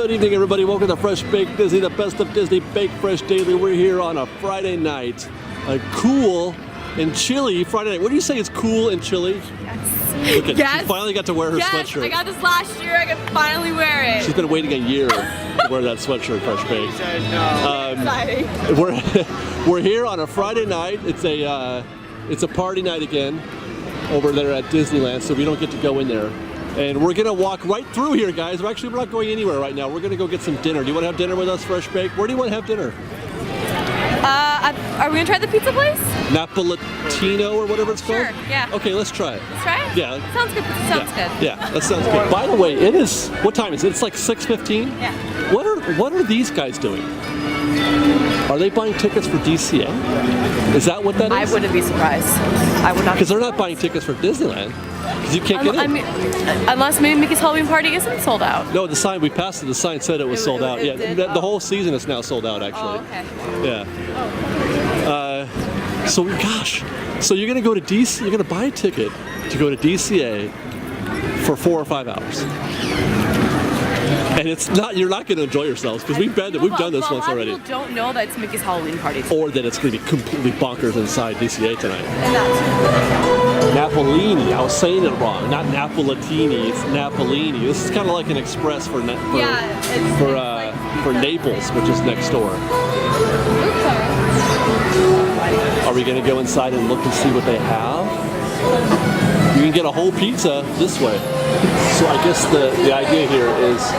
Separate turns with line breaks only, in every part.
Good evening, everybody. Welcome to Fresh Baked Disney, the best of Disney Baked Fresh Daily. We're here on a Friday night, a cool and chilly Friday night. What do you say is cool and chilly?
Yes.
Look at,
yes.
She finally got to wear her sweatshirt.
I got this last year. I can finally wear it.
She's been waiting a year to wear that sweatshirt, Fresh Baked.
Exciting.
We're here on a Friday night. It's a party night again over there at Disneyland, so we don't get to go in there. And we're gonna walk right through here, guys. We're not going anywhere right now. We're gonna go get some dinner. Do you want to have dinner with us, Fresh Baked? Where do you want to have dinner?
Are we gonna try the pizza place?
Napolitano or whatever it's called?
Sure, yeah.
Okay, let's try it.
Let's try it?
Yeah.
Sounds good. Sounds good.
Yeah, that sounds good. By the way, it is, what time is it? It's like 6:15?
Yeah.
What are these guys doing? Are they buying tickets for DCA? Is that what that is?
I wouldn't be surprised. I would not.
Because they're not buying tickets for Disneyland. Because you can't get in.
I mean, unless maybe Mickey's Halloween Party isn't sold out.
No, the sign, we passed it, the sign said it was sold out.
It
Yeah,
did?
the whole season is now sold out, actually.
Oh, okay.
Yeah. So you're gonna go to DC, you're gonna buy a ticket to go to DCA for 4 or 5 hours. And it's not, you're not gonna enjoy yourselves, because we've done this once already.
A lot of people don't know that it's Mickey's Halloween Party.
Or that it's gonna be completely bonkers inside DCA tonight.
And that's
Napolini, I was saying it wrong. Not Napolitini, it's Napolini. This is kind of like an express for Naples, which is next door. Are we gonna go inside and look and see what they have? You can get a whole pizza this way. So I guess the idea here is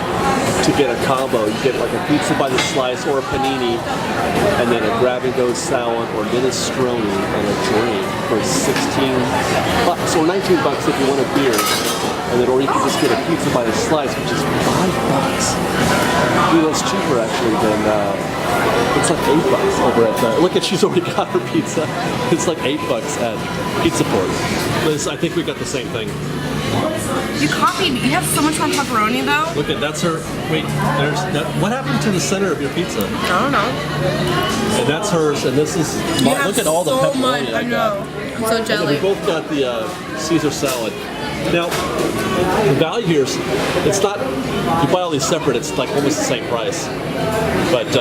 to get a combo. You get like a pizza by the slice or a panini, and then a grab-and-go salad or minestrone and a drink for $16 or $19 if you want a beer. And then, or you can just get a pizza by the slice, which is $5. Dude, that's cheaper actually than. It's like $8 over at look at, she's already got her pizza. It's like $8 at Pizza Port. Liz, I think we got the same thing.
You copied me. You have so much more pepperoni though.
Look at, that's her, wait, there's that. What happened to the center of your pizza?
I don't know.
And that's hers, and this is, look at all the
so
pepperoni
much.
I got.
I'm so
And
jelly.
we both got the Caesar salad. Now, the value here is, it's not, you buy all these separate, it's like almost the same price. But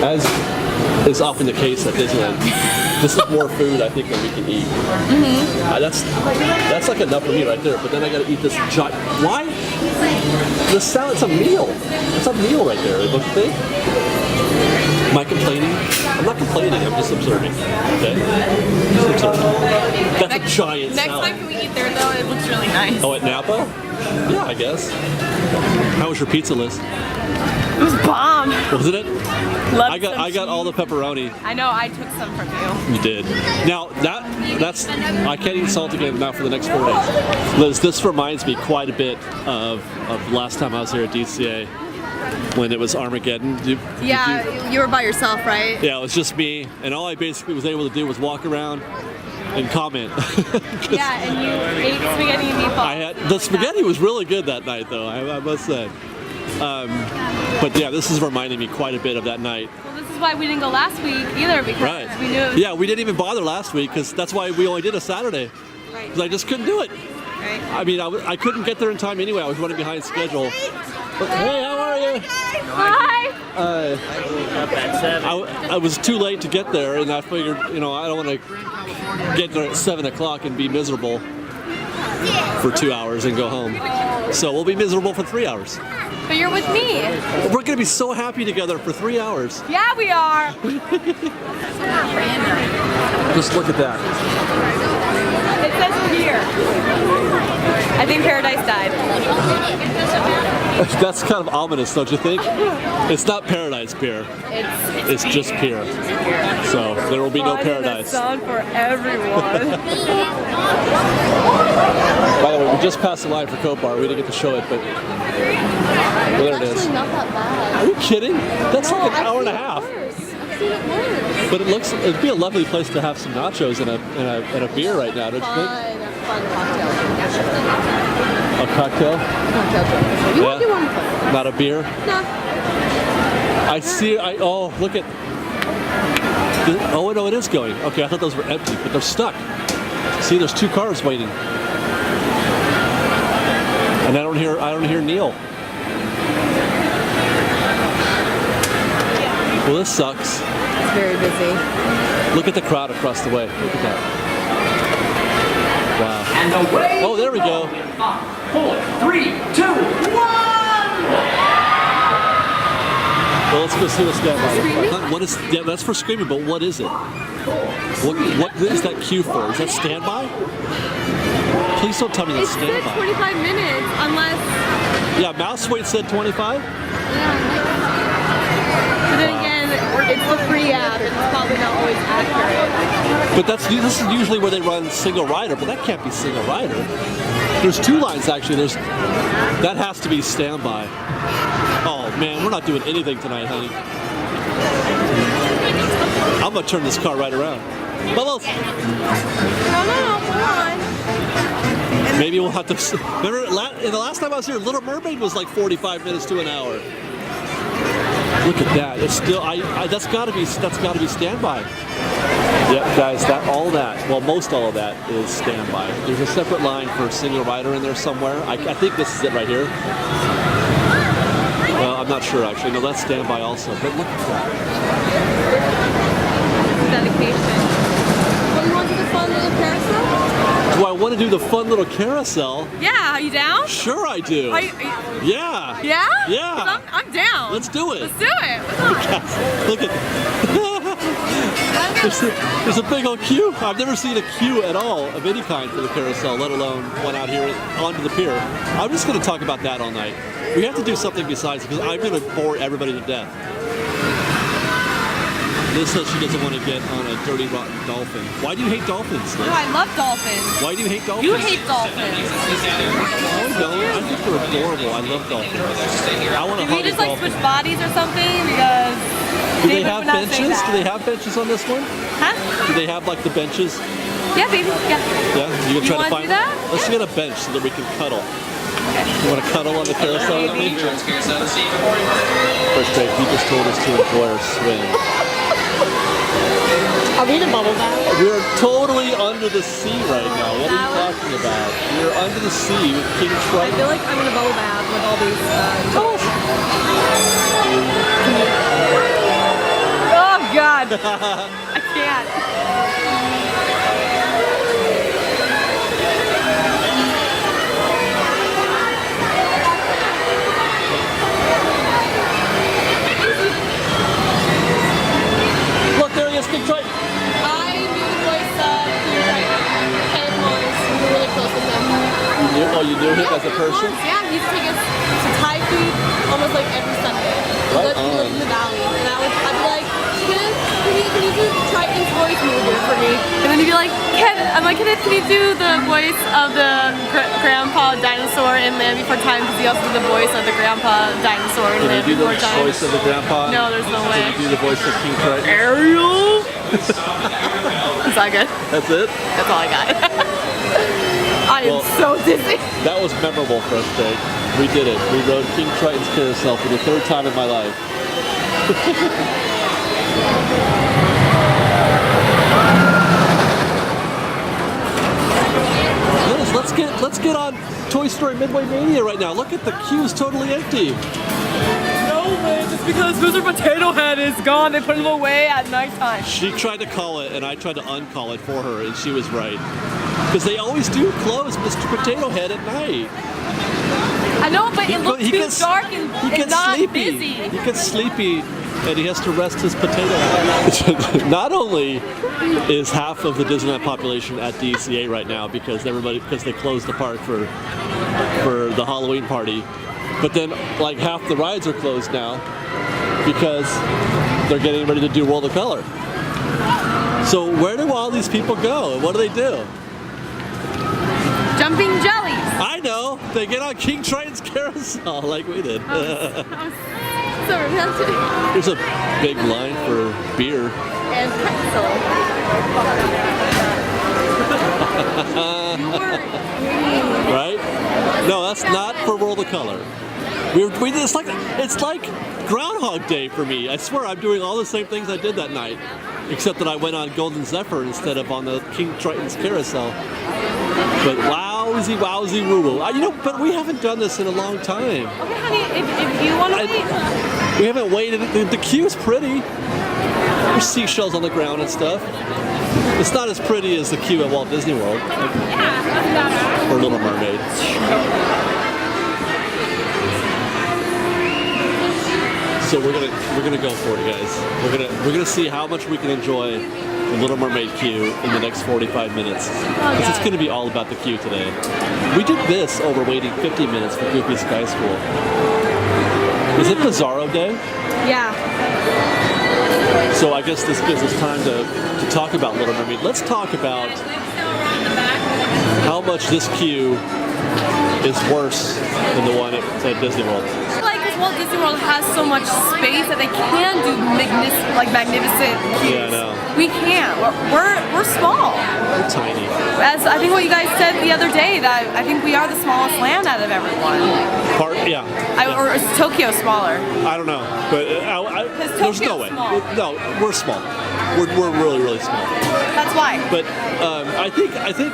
as is often the case at Disneyland, this is more food I think than we can eat. That's like enough for me right there, but then I gotta eat this giant, why? The salad's a meal. It's a meal right there, don't you think? Am I complaining? I'm not complaining, I'm just observing. Okay? Just observing. That's a giant
Next
salad.
time can we eat there though? It looks really nice.
Oh, at Napa? Yeah, I guess. How was your pizza list?
It was bomb.
Wasn't it?
Loved
I got all the pepperoni.
I know. I took some from you.
You did. Now that's I can't eat salt again now for the next 4 days. Liz, this reminds me quite a bit of last time I was here at DCA when it was Armageddon.
you were by yourself, right?
Yeah, it was just me, and all I basically was able to do was walk around and comment.
Yeah, and you ate spaghetti and meatballs.
The spaghetti was really good that night, though. I must say. But yeah, this is reminding me quite a bit of that night.
Well, this is why we didn't go last week either, because we knew it was
Yeah, we didn't even bother last week because that's why we only did a Saturday.
right.
Because I just couldn't do it.
Right.
I mean, I couldn't get there in time anyway. I was running behind schedule. But, hey, how are you?
Hi.
I was too late to get there, and I figured, I don't want to get there at 7 o'clock and be miserable for 2 hours and go home. So we'll be miserable for 3 hours.
But you're with me.
We're going to be so happy together for 3 hours.
Yeah, we are.
Just look at that.
It says here. I think Paradise died.
That's kind of ominous, don't you think? It's not Paradise Pier. It's just Pier. So there will be no Paradise.
Song for everyone.
By the way, we just passed the line for Cope Bar. We didn't get to show it, but well, there it is.
Not that bad.
Are you kidding? That's like an hour and a half.
I've seen it worse.
But it'd be a lovely place to have some nachos and a beer right now, don't you think?
Fun cocktail.
A cocktail?
You want to do one fun?
Not a beer?
No.
I see. Oh, look at. Oh no, it is going. Okay, I thought those were empty, but they're stuck. See, there's 2 cars waiting, and I don't hear Neil. Well, this sucks.
It's very busy.
Look at the crowd across the way. Look at that. Wow.
And away.
Oh, there we go.
4, 3, 2, 1.
Well, let's go see what's going on. What is? Yeah, that's for screaming. But what is it? What is that cue for? Is that standby? Please don't tell me that's
It said
standby.
25 minutes, unless.
Yeah, mouse weight said 25.
Yeah. But then again, it's the free app. It's probably not always accurate.
But this is usually where they run single rider. But that can't be single rider. There's 2 lines actually. That has to be standby. Oh man, we're not doing anything tonight, honey. I'm gonna turn this car right around. Bubbles.
No, come on.
Maybe we'll have to. Remember, the last time I was here, Little Mermaid was like 45 minutes to an hour. Look at that. It's still. That's got to be standby. Yep, guys. Most all of that is standby. There's a separate line for a single rider in there somewhere. I think this is it right here. Well, I'm not sure actually. No, that's standby also. But look at that.
Dedication. Well, you want to do the fun little carousel?
Do I want to do the fun little carousel?
Yeah, are you down?
Sure, I do. Yeah.
Yeah?
Yeah.
'Cause I'm down.
Let's do it.
Let's do it. What's up?
Look at there's a big old queue. I've never seen a queue at all of any kind for the carousel, let alone one out here onto the pier. I'm just going to talk about that all night. We have to do something besides, because I'm going to bore everybody to death. Liz says she doesn't want to get on a dirty, rotten dolphin. Why do you hate dolphins, Liz?
No, I love dolphins.
Why do you hate dolphins?
You hate dolphins.
I don't. I think they're adorable. I love dolphins. I want to
Did we
hug a
just like
dolphin.
switch bodies or something? Because
Do they have benches? Do they have benches on this one?
Huh?
Do they have like the benches?
Yeah, baby. Yeah.
Yeah? You can try to
wanna
find
do that?
one? Let's get a bench so that we can cuddle. You want to cuddle on the carousel with me? First break, he just told us to enjoy our swim.
Are we in a bubble bath?
We're totally under the sea right now. What are you talking about? We're under the sea with King
I
Triton.
feel like I'm in a bubble bath with all these. Oh God! I can't.
Look, there he is, King Triton.
I knew the voice of Ken Morris. We were really close with him.
You knew him as a person?
Yeah, he used to take us to Thai food almost like every Sunday.
Right
He lived in the valley, and I'd be like, can you do Triton's voice? And he would do it for me. And then he'd be like, Kenneth, can you do the voice of the grandpa dinosaur in Land Before Time? Because he also did the voice of the grandpa dinosaur in
Can
Land
you do the
Before Time.
voice of the grandpa?
No, there's no way.
Can you do the voice of King Triton?
Ariel? Is that good?
That's it?
That's all I got. I am
Well,
so dizzy.
That was memorable for us, Jake. We did it. We rode King Triton's carousel for the 3rd time in my life. Let's get on Toy Story Midway Mania right now. Look at the queue is totally empty.
No way, just because Mr. Potato Head is gone, they put him away at nighttime.
She tried to call it, and I tried to uncall it for her, and she was right. Because they always do close Mr. Potato Head at night.
I know, but it looks
He
too
gets-
dark and
He
it's
gets
not
sleepy.
busy.
He gets sleepy, and he has to rest his potato head. Not only is half of the Disneyland population at DCA right now because they closed the park for the Halloween party, but then like half the rides are closed now because they're getting ready to do World of Color. So where do all these people go? What do they do?
Jumping jellies.
I know. They get on King Triton's carousel like we did.
So romantic.
There's a big line for beer.
And pretzel.
Right? No, that's not for World of Color. It's like Groundhog Day for me. I swear I'm doing all the same things I did that night, except that I went on Golden Zephyr instead of on the King Triton's carousel. But wowzy woo woo. But we haven't done this in a long time.
Okay, honey, if you want to wait.
We haven't waited. The queue's pretty. There's seashells on the ground and stuff. It's not as pretty as the queue at Walt Disney World or Little Mermaid. So we're gonna go for it, guys. We're gonna see how much we can enjoy the Little Mermaid queue in the next 45 minutes. Because it's gonna be all about the queue today. We did this over waiting 50 minutes for Goofy Sky School. Is it Bizarro Day?
Yeah.
So I guess this gives us time to talk about Little Mermaid. Let's talk about how much this queue is worse than the one at Disney World.
Like, because Walt Disney World has so much space that they can do magnificent queues.
Yeah, I know.
We can't. We're small.
We're tiny.
As I think what you guys said the other day, that I think we are the smallest land out of everyone.
Yeah.
Or is Tokyo smaller?
I don't know, but there's no way.
Small.
No, we're small. We're really, really small.
That's why.
But I think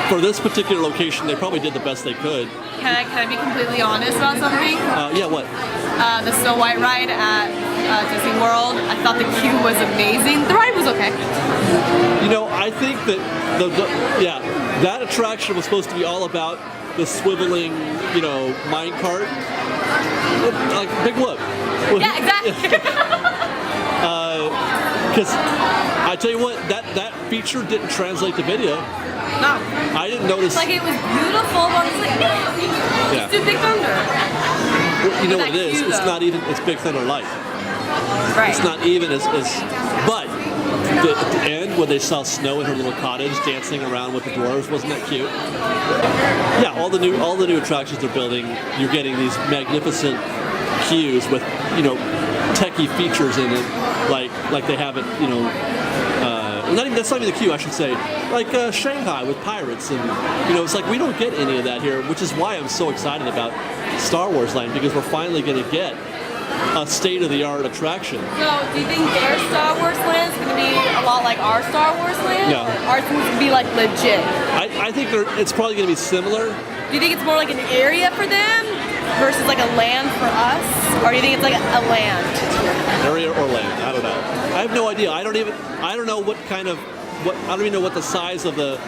for this particular location, they probably did the best they could.
Can I be completely honest about something?
Yeah, what?
The Snow White ride at Disney World, I thought the queue was amazing. The ride was okay.
You know, I think that that attraction was supposed to be all about the swiveling, mine cart, like Big Whoop.
Yeah, exactly.
Because I tell you what, that feature didn't translate to video.
No.
I didn't notice.
Like, it was beautiful, but it's like, let's do Big Thunder.
Well, you know what it is?
Queue,
It's
though.
not even. It's Big Thunder Light.
Right.
It's not even as. But at the end, when they saw Snow in her little cottage dancing around with the dwarves, wasn't that cute? Yeah, all the new attractions they're building, you're getting these magnificent queues with techie features in it, like they have it, that's not even the queue, I should say. Like Shanghai with pirates, and it's like we don't get any of that here, which is why I'm so excited about Star Wars Land, because we're finally going to get a state-of-the-art attraction.
So, do you think their Star Wars land is going to be a lot like our Star Wars land?
Yeah.
Or is it going to be like legit?
I think it's probably going to be similar.
Do you think it's more like an area for them versus like a land for us? Or do you think it's like a land?
Area or land? I don't know. I have no idea. I don't know what kind of I don't even know what the size of the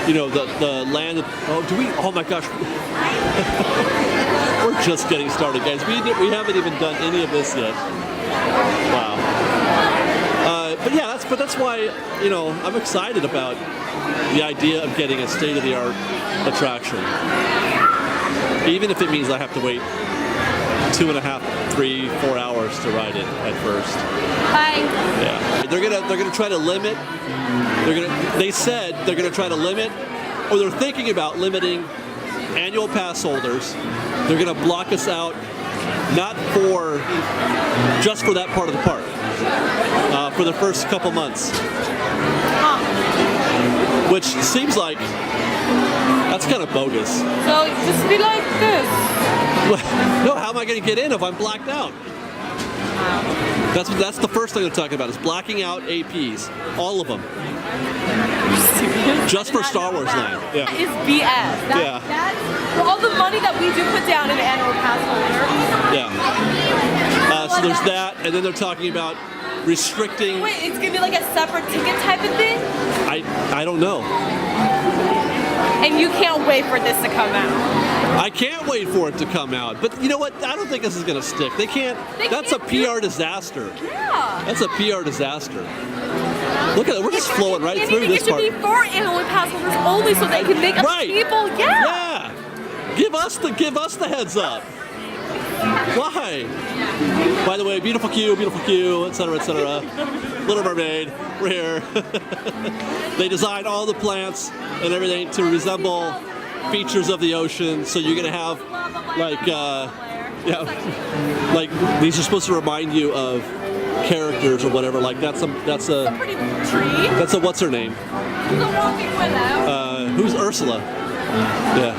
the land. Oh my gosh. We're just getting started, guys. We haven't even done any of this yet. Wow. But that's why I'm excited about the idea of getting a state-of-the-art attraction, even if it means I have to wait 2.5, 3, 4 hours to ride it at first.
Bye.
Yeah. They're gonna try to limit. They said they're gonna try to limit, or they're thinking about limiting annual pass holders. They're gonna block us out, not just for that part of the park, for the first couple months. Which seems like that's kind of bogus.
So just be like this.
No, how am I going to get in if I'm blacked out? That's the first thing they're talking about, is blacking out APs, all of them. Just for Star Wars Land. Yeah.
That is BS. That's for all the money that we do put down in the annual pass holder.
Yeah. So there's that, and then they're talking about restricting.
Wait, it's gonna be like a separate ticket type of thing?
I don't know.
And you can't wait for this to come out.
I can't wait for it to come out. But you know what? I don't think this is going to stick. That's a PR disaster.
Yeah.
That's a PR disaster. Look at it. We're just flowing right through this part.
It should be for annual pass holders only, so they can make up people. Yeah.
Yeah. Give us the heads up. Why? By the way, beautiful queue, etc., etc. Little Mermaid, we're here. They designed all the plants and everything to resemble features of the ocean. So you're gonna have like these are supposed to remind you of characters or whatever. Like that's a
Pretty tree.
that's a what's her name?
The walking willow.
Who's Ursula? Yeah.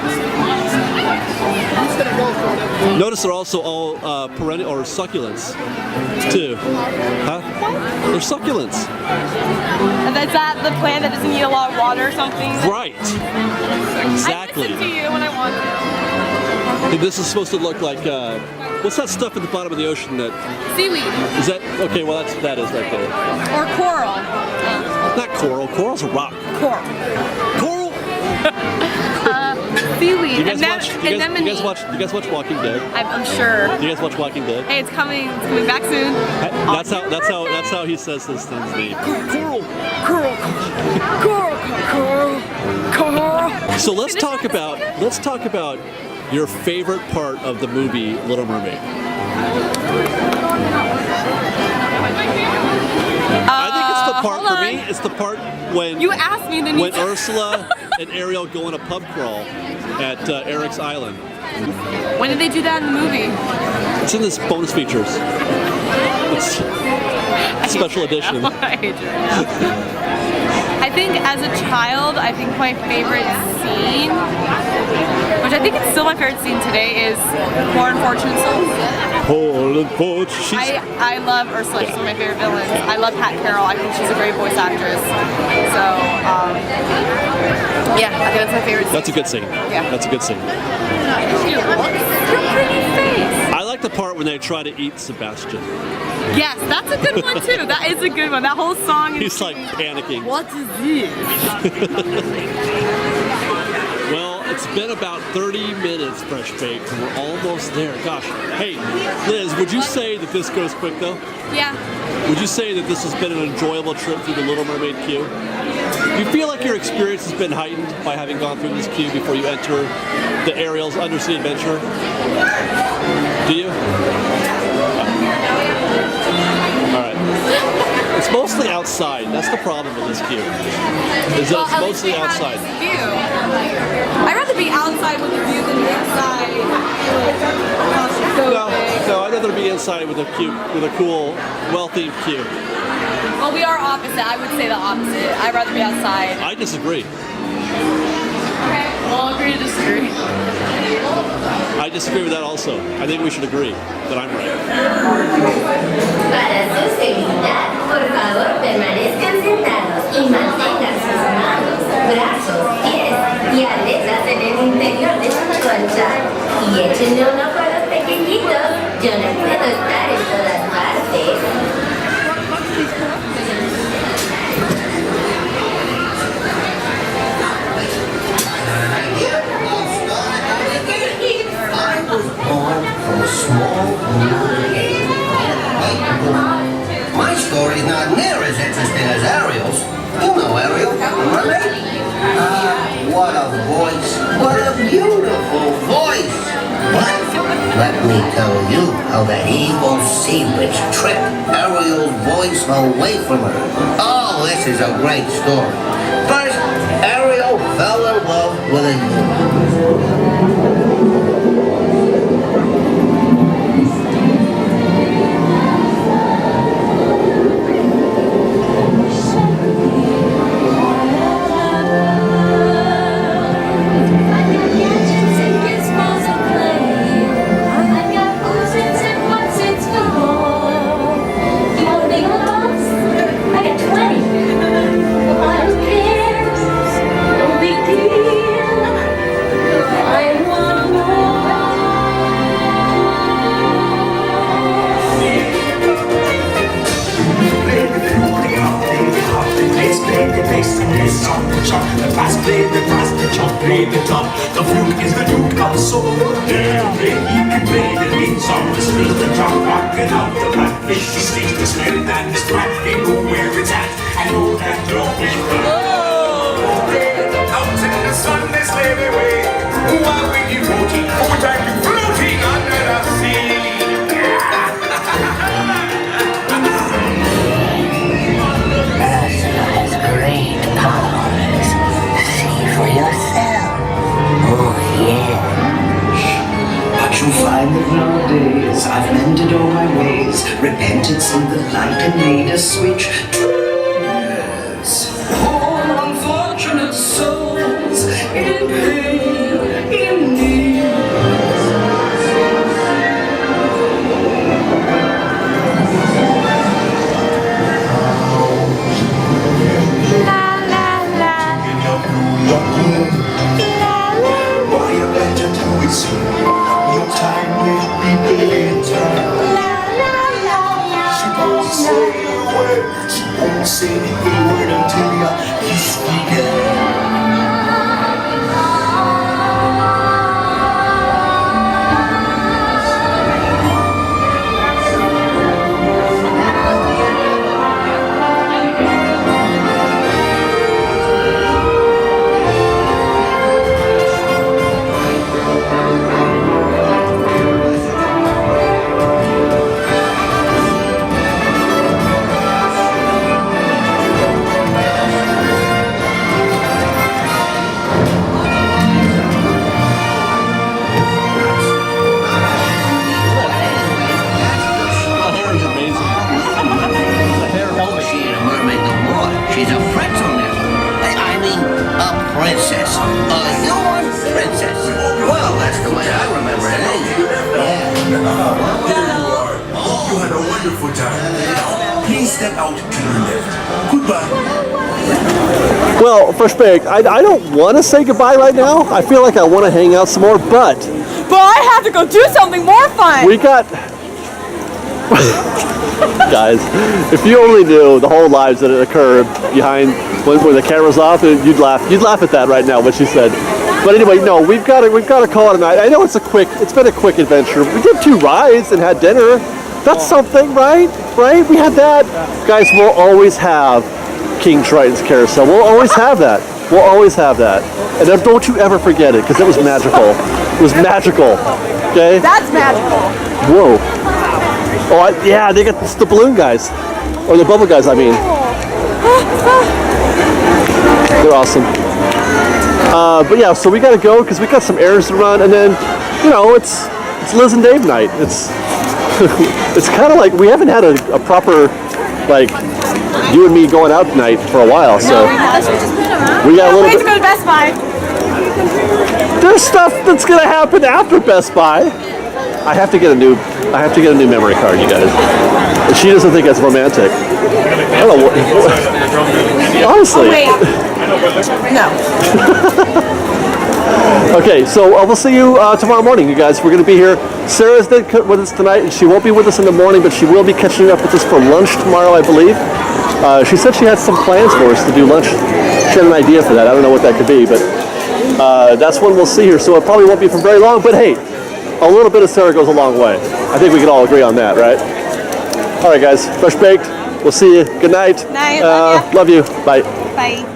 Notice they're also all perennial or succulents too. Huh? They're succulents.
And that's that the plant that doesn't need a lot of water or something.
Right. Exactly.
I listen to you when I want to.
And this is supposed to look like, what's that stuff at the bottom of the ocean that,
Seaweed
is that, okay, well that is right there.
or coral.
Not coral, coral's a rock.
Coral.
Coral?
Seaweed.
You guys
Anemone.
you guys watch Walking Dead?
I'm sure.
You guys watch Walking Dead?
Hey, it's coming back soon.
That's how he says those things. So let's talk about your favorite part of the movie Little Mermaid. I think it's the part for me. It's the part when
You asked me, then you
when Ursula and Ariel go on a pub crawl at Eric's Island.
When did they do that in the movie?
It's in this bonus features. It's special edition.
I hate you right now. I think as a child, I think my favorite scene, which I think it's still my favorite scene today, is Poor Unfortunate Souls. I love Ursula. She's one of my favorite villains. I love Pat Carroll. I think she's a great voice actress. So, yeah, I think that's my favorite scene.
That's a good scene.
Yeah.
That's a good scene.
Your pretty face.
I like the part when they try to eat Sebastian.
Yes, that's a good one too. That is a good one. That whole song is.
He's like panicking.
What is this?
Well, it's been about 30 minutes, Fresh Baked, and we're almost there. Gosh. Hey, Liz, would you say that this goes quick though?
Yeah.
Would you say that this has been an enjoyable trip through the Little Mermaid queue? Do you feel like your experience has been heightened by having gone through this queue before you enter the Ariel's undersea adventure? Do you? All right. It's mostly outside. That's the problem with this queue. Is that it's mostly outside.
I'd rather be outside with a view than inside.
No, I'd rather be inside with a cool, well-themed queue.
Well, we are opposite. I would say the opposite. I'd rather be outside.
I disagree.
Okay. Well, agree to disagree.
I disagree with that also. I think we should agree that I'm right.
Para su seguridad, por favor permanezcan sentados y mantengan sus manos, brazos, pies y aletas en el interior de su colchón. Y échenle un ojo a los pequeñitos. Yo no puedo estar en todas partes.
From a small My story's not near as interesting as Ariel's. You know Ariel, mermaid. What a voice. What a beautiful voice. But let me tell you how that evil sea witch tricked Ariel's voice away from her. Oh, this is a great story. First, Ariel fell in love with a
The flute is the Duke of Soul. Yeah, he can play the lead song. The spirit of the drum rocking out the blackfish. He sings the smell and the strap. They know where it's at. I know that you're out in the sun, they slave away. While we devoting full time to floating under the sea.
Ursula has great powers. See for yourself. Oh, yeah.
But you'll find that nowadays I've mended all my ways, repented, seen the light, and made a switch. Yes, poor unfortunate souls in pain, in need.
Why you better do it soon?
say a word until you kiss me, girl.
Her hair is amazing. The hair helmet.
She ain't a mermaid no more. She's a pretzel now. I mean, a princess. A human princess. Well, that's the way I remember it,
There you are. Hope you had a wonderful time. Now, please step out to your left. Goodbye.
Well, Fresh Baked, I don't want to say goodbye right now. I feel like I want to hang out some more, but
I have to go do something more fun.
we got... Guys, if you only knew the whole lives that occurred behind when the camera's off, you'd laugh at that right now, what she said. But anyway, no, we've got to call it a night. I know it's been a quick adventure. We did 2 rides and had dinner. That's something, right? Right? We had that. Guys, we'll always have King Triton's Carousel. We'll always have that. We'll always have that. And then don't you ever forget it, because it was magical. It was magical. Okay?
That's magical.
Whoa. Oh, yeah, they got the balloon guys. Or the bubble guys, I mean. They're awesome. But yeah, so we gotta go because we got some errands to run, and then, you know, it's Liz and Dave night. It's it's kind of like we haven't had a proper, like, you and me going out tonight for a while, so we got a little
Wait to
bit.
go to Best Buy.
There's stuff that's gonna happen after Best Buy. I have to get a new memory card, you guys. And she doesn't think it's romantic. I don't know what. Honestly.
Wait. No.
Okay, so we'll see you tomorrow morning, you guys. We're going to be here. Sarah's with us tonight, and she won't be with us in the morning, but she will be catching up with us for lunch tomorrow, I believe. She said she had some plans for us to do lunch. She had an idea for that. I don't know what that could be, but that's when we'll see her. So it probably won't be for very long, but hey, a little bit of Sarah goes a long way. I think we can all agree on that, right? All right, guys. Fresh Baked. We'll see you. Good night.
Night.
Love you. Bye.
Bye.